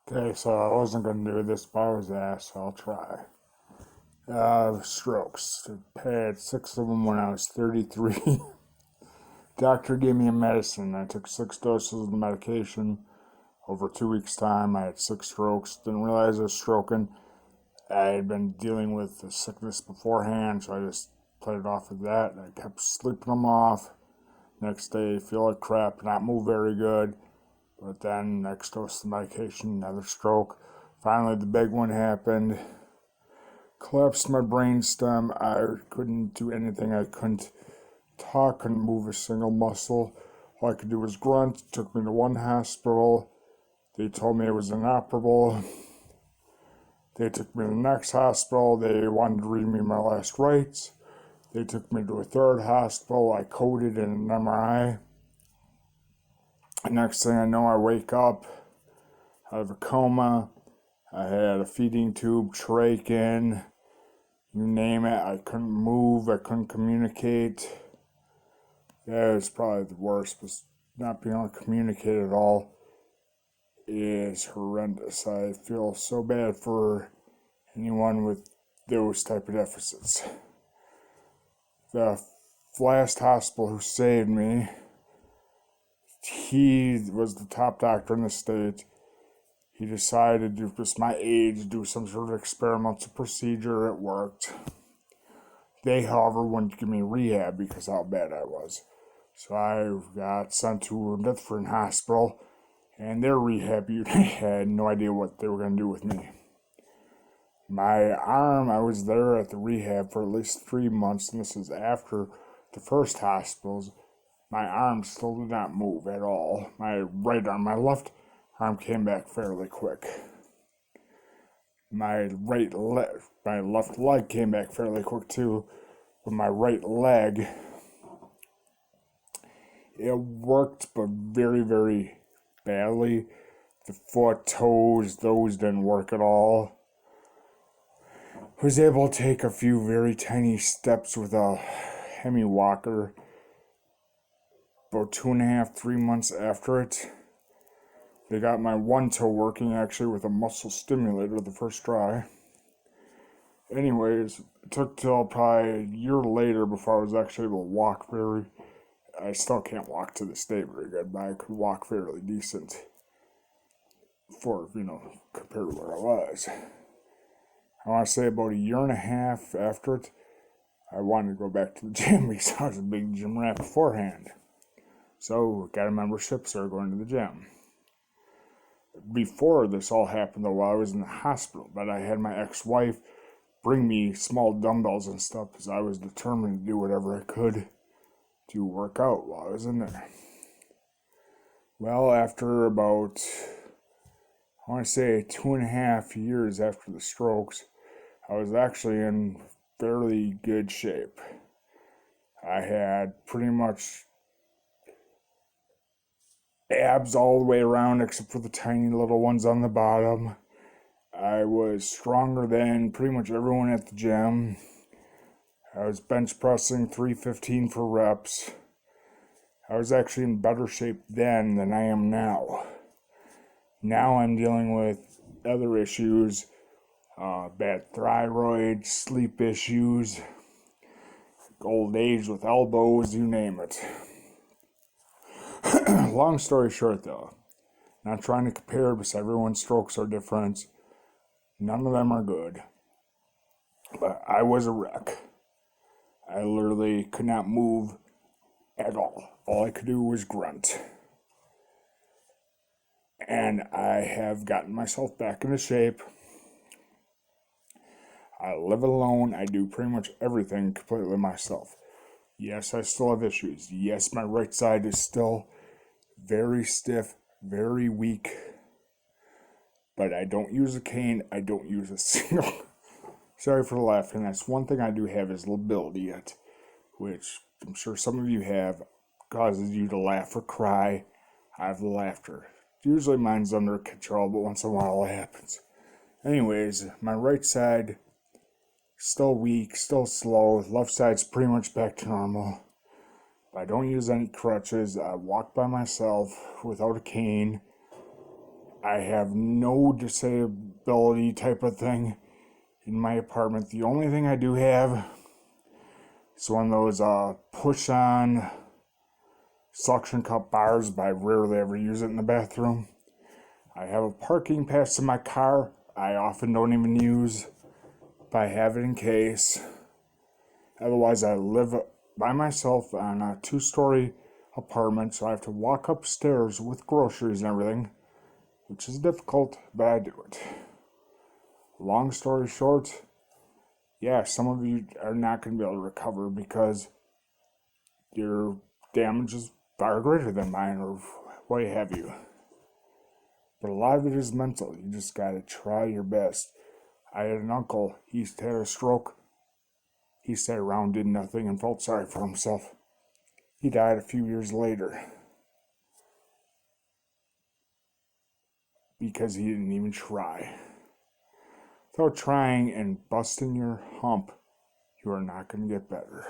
Okay, so I wasn't going to do this, but I was asked, so I'll try. Strokes. I had six of them when I was 33. Doctor gave me a medicine. I took six doses of the medication. Over 2 weeks' time, I had six strokes. Didn't realize I was stroking. I had been dealing with the sickness beforehand, so I just played it off with that. I kept sleeping them off. Next day, feel like crap, not move very good. But then, next dose of medication, another stroke. Finally, the big one happened. Collapsed my brain stem. I couldn't do anything. I couldn't talk, couldn't move a single muscle. All I could do was grunt. Took me to one hospital. They told me it was inoperable. They took me to the next hospital. They wanted to read me my last rites. They took me to a third hospital. I coded in an MRI. Next thing I know, I wake up out of a coma. I had a feeding tube, trach in, you name it. I couldn't move. I couldn't communicate. That was probably the worst, was not being able to communicate at all is horrendous. I feel so bad for anyone with those type of deficits. The last hospital who saved me, he was the top doctor in the state. He decided to just my age, do some sort of experimental procedure. It worked. They, however, wouldn't give me rehab because how bad I was. So I got sent to a different hospital, and their rehab unit had no idea what they were going to do with me. My arm, I was there at the rehab for at least 3 months, and this is after the first hospitals. My arm still did not move at all. My right arm, my left arm came back fairly quick. My left leg came back fairly quick too. But my right leg, it worked, but very, very badly. The foot, toes, those didn't work at all. I was able to take a few very tiny steps with a Hemi walker. About 2.5, 3 months after it, they got my one toe working actually with a muscle stimulator the first try. Anyways, it took till probably a year later before I was actually able to walk I still can't walk to this day very good, but I could walk fairly decent for, compared to where I was. I want to say about a year and a half after it, I wanted to go back to the gym because I was a big gym rat beforehand. So, got a membership, started going to the gym. Before this all happened, though, while I was in the hospital, but I had my ex-wife bring me small dumbbells and stuff because I was determined to do whatever I could to work out while I was in there. Well, after about, I want to say 2.5 years after the strokes, I was actually in fairly good shape. I had pretty much abs all the way around except for the tiny little ones on the bottom. I was stronger than pretty much everyone at the gym. I was bench pressing 315 for reps. I was actually in better shape then than I am now. Now I'm dealing with other issues, bad thyroid, sleep issues, old age with elbows, you name it. Long story short though, not trying to compare because everyone's strokes are different. None of them are good. But I was a wreck. I literally could not move at all. All I could do was grunt. And I have gotten myself back into shape. I live alone. I do pretty much everything completely myself. Yes, I still have issues. Yes, my right side is still very stiff, very weak. But I don't use a cane. I don't use a single... Sorry for laughing. That's one thing I do have is lability yet, which I'm sure some of you have, causes you to laugh or cry out of the laughter. Usually mine's under control, but once in a while it happens. Anyways, my right side, still weak, still slow. Left side's pretty much back to normal. I don't use any crutches. I walk by myself without a cane. I have no disability type of thing in my apartment. The only thing I do have is one of those push-on suction cup bars, but I rarely ever use it in the bathroom. I have a parking pass in my car. I often don't even use, but I have it in case. Otherwise, I live by myself on a 2-story apartment, so I have to walk upstairs with groceries and everything, which is difficult, but I do it. Long story short, yeah, some of you are not going to be able to recover because your damage is far greater than mine or what have you. But a lot of it is mental. You just got to try your best. I had an uncle, he had a stroke. He sat around, did nothing, and felt sorry for himself. He died a few years later because he didn't even try. Without trying and busting your hump, you are not going to get better.